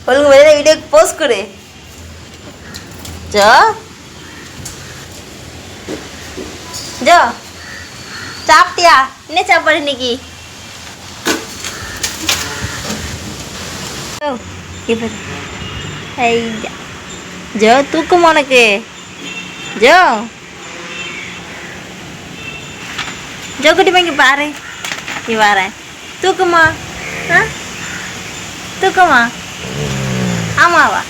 ஒழுங்கு வெளியில வீடியோக்கு போஸ்ட் கொடு. ஜோ ஜோ சாப்பிட்டியா? என்ன சாப்பாடு இன்னைக்கு? ஐயா ஜோ தூக்குமா உனக்கு? ஜோ ஜோ குட்டி இங்கே பாரு, நீ வரேன். தூக்குமா? ஆ தூக்கமா? ஆமாவா?